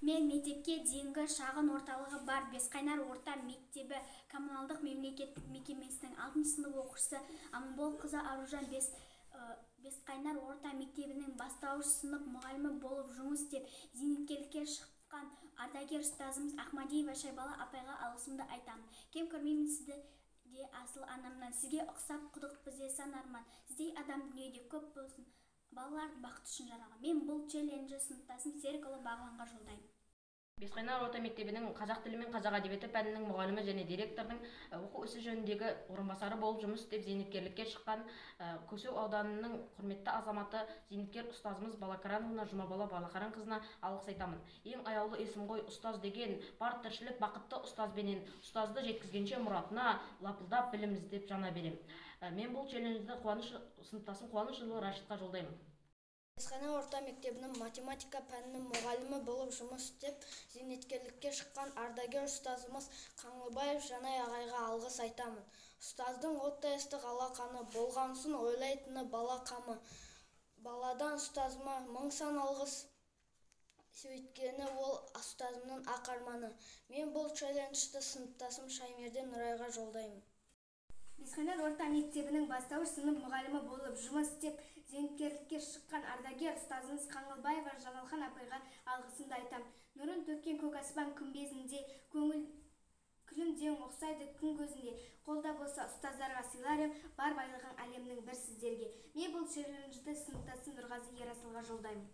Мен мектепке дейінгі шағын орталығы бар Бесқайнар орта мектебі коммуналдық мемлекеттік мекемесінің 6 сынып оқушысы Аманболқызы Аружан Бесқайнар орта мектебінің бастауыш сынып мұғалімі болып жұмыс істеп, зейнеткерлікке шыққан ардагер ұстазымыз Ахмадиева Шайбала апайға алғысымды айтамын. Кем көрмеймін сізді де асыл анамнан. Сізге ұқсап құдық бізде сан арман. Сіздей адам дүниеде көп болсын. Балалар бақыт үшін жаралған. Мен бұл челленджі сыныптасым Серікұлы Бағланға жолдаймын. Бесқайнар орта мектебінің қазақ тілі мен қазақ әдебиеті пәнінің мұғалімі және директордың оқу ісі жөніндегі орынбасары болып жұмыс істеп, зейнеткерлікке шыққан Көсеу ауданының құрметті азаматы зейнеткер ұстазымыз Балакарановна Жұмабала Балақаранқызына алғыс айтамын. Ең аяулы есім ғой ұстаз деген, бар тіршілік бақытты ұстазбенен, ұстазды жеткізгенше мұратына лапылдап білім іздеп жана берем. Мен бұл челленджді сыныптасым Қуанышұлы Рашидқа жолдаймын. Бесқайнар орта мектебінің математика пәнінің мұғалімі болып жұмыс істеп, зейнеткерлікке шыққан ардагер ұстазымыз Қаңлыбаев Жанай ағайға алғыс айтамын. Ұстаздың оттай ыстық алақаны, болғансын ойлайтыны бала қамы. Баладан ұстазыма мың сан алғыс, сөйткені ол ұстазымның ақ арманы. Мен бұл челленджді сыныптасым Шаймерден Нұрайға жолдаймын. Бесқайнар орта мектебінің бастауыш сынып мұғалімі болып жұмыс істеп, зейнеткерлікке шыққан ардагер ұстазымыз Қаңлыбаева Жаналхан апайға алғысымды айтамын. Нұрын төккен көк аспан күмбезінде, күлімдеуің ұқсайды күн көзінде. Қолда болса ұстаздарға сыйлар ем, бар байлығың әлемнің бір сіздерге. Мен бұл челленджді сыныптасым Нұрғазы Ерасылға жолдаймын.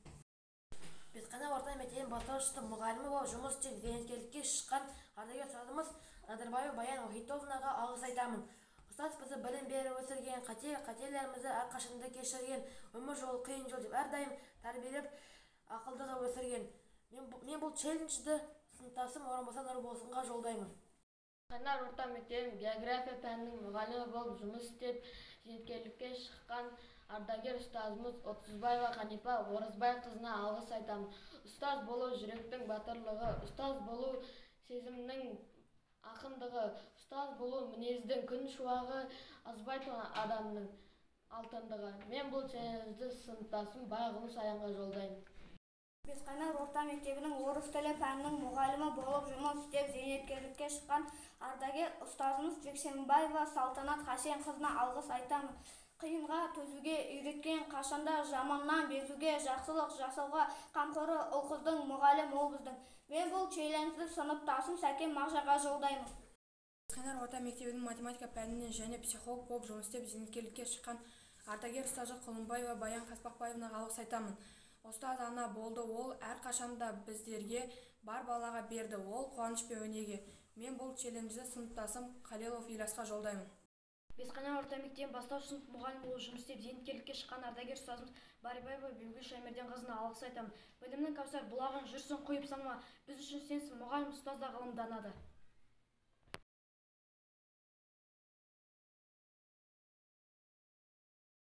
Бесқайнар орта мектебінің бастауыш сынып мұғалімі болып жұмыс істеп, зейнеткерлікке шыққан ардагер ұстазымыз Назарбаева Баян Вахитовнаға алғыс айтамын. Ұстаз бізді білім беріп өсірген, қателерімізді әрқашанда кешірген, өмір жолы қиын жол деп әрдайым тәрбиелеп, ақылды қылып өсірген. Мен бұл челленджді сыныптасым орынбасар Нұрболсынға жолдаймын. Бесқайнар орта мектебінің география пәнінің мұғалімі болып жұмыс істеп, зейнеткерлікке шыққан ардагер ұстазымыз Отызбаева Қанипа Оразбайқызына алғыс айтамын. Ұстаз болу жүректің батырлығы, ұстаз болу сезімнің ақындығы, ұстаз болу мінездің күн шуағы, азбайтын адамның алтындығы. Мен бұл челленджді сыныптасым Байғұлы Саянға жолдаймын. Бесқайнар орта мектебінің орыс тілі пәнінің мұғалімі болып жұмыс істеп, зейнеткерлікке шыққан ардагер ұстазымыз Жексенбаева Салтанат Хасенқызына алғыс айтамын. Қиынға төзуге үйреткен, қашанда жаманнан безуге, жақсылық жасауға қамқоры ұл-қыздың мұғалім ол біздің. Мен бұл челленджді сыныптасым Сәкен Мағжанға жолдаймын. Бесқайнар орта мектебінің математика пәнінен және психолог болып жұмыс істеп, зейнеткерлікке шыққан ардагер ұстазы Құлынбаева Баян Қаспақбаевнаға алғыс айтамын. Ұстаз ана болды, ол әрқашанда біздерге бар балаға берді, ол қуаныш пен өнеге. Мен бұл челленджді сыныптасым Қалелов Ильясқа жолдаймын. Бесқайнар орта мектебінің бастауыш сынып мұғалімі болып жұмыс істеп, зейнеткерлікке шыққан ардагер ұстазымыз Барибаева Бибігүл Шаймерденқызына алғыс айтамын. Білімнің кәусар бұлағын жүрсің құйып санама, біз үшін сенсің мұғалім, ұстаз да ғылым данады.